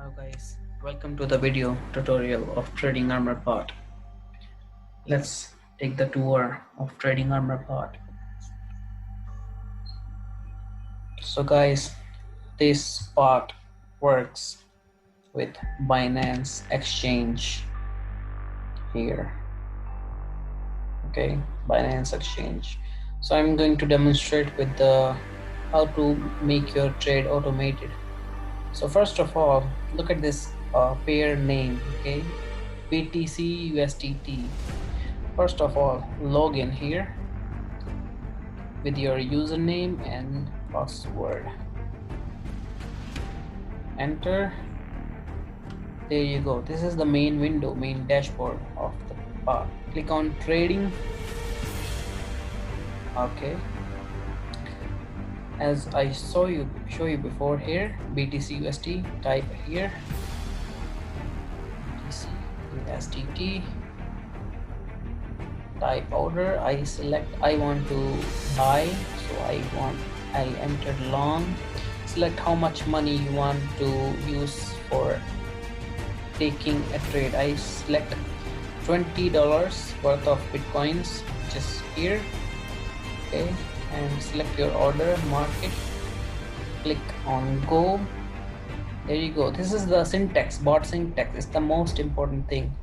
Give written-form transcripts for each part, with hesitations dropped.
Hello guys, welcome to the video tutorial of Trading Armour bot. Let's take the tour of Trading Armour bot. So guys, this bot works with Binance Exchange here. Okay, Binance Exchange. So I'm going to demonstrate with the how to make your trade automated. So first of all, look at this pair name, okay, BTC USDT. First of all, log in here with your username and password. Enter. There you go. This is the main window, main dashboard of the bot. Click on trading. Okay. As I show you before here, BTC USD, type here BTC USDT, type order. I select I want to buy, so I entered long. Select how much money you want to use for taking a trade. I select $20 worth of bitcoins, which is here. Okay, and select your order, market, click on go. There you go. This is the syntax, bot syntax is the most important thing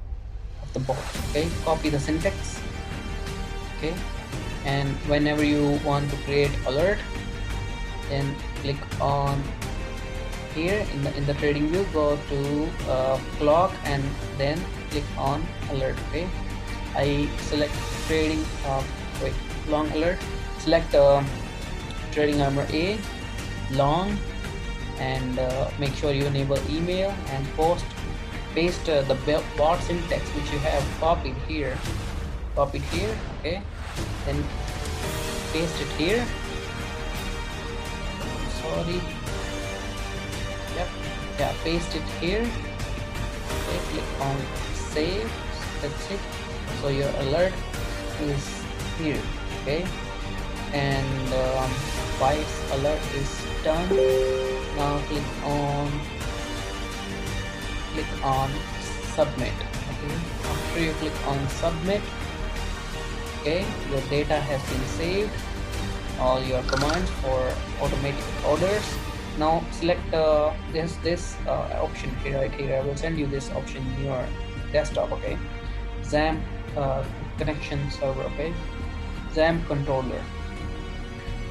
of the bot. Okay, copy the syntax. Okay, and whenever you want to create alert, then click on here in the trading view, go to clock and then click on alert. Okay, I select trading long alert, select Trading Armour A long, and make sure you enable email and paste the bot syntax which you have copied here, okay, then paste it here. Sorry, yeah, paste it here. Okay, click on save. That's it. So your alert is here. Okay, and twice alert is done. Now click on submit. Okay, after you click on submit, okay, your data has been saved, all your commands for automatic orders. Now select this option here, right here. I will send you this option in your desktop. Okay, XAMPP connection server. Okay, XAMPP controller.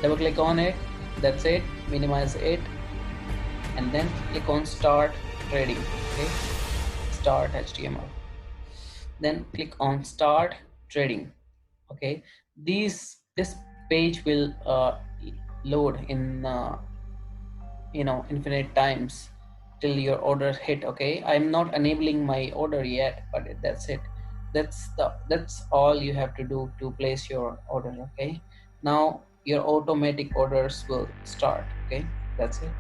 Double click on it. That's it. Minimize it, and then click on start trading. Okay, start HTML. Then click on start trading. Okay, this page will load in infinite times till your orders hit. Okay, I'm not enabling my order yet, but that's it. That's all you have to do to place your order. Okay, now your automatic orders will start. Okay, that's it.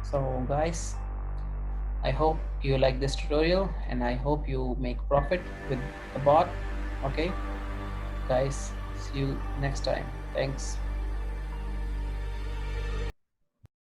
So guys, I hope you like this tutorial and I hope you make profit with the bot. Okay guys, see you next time. Thanks.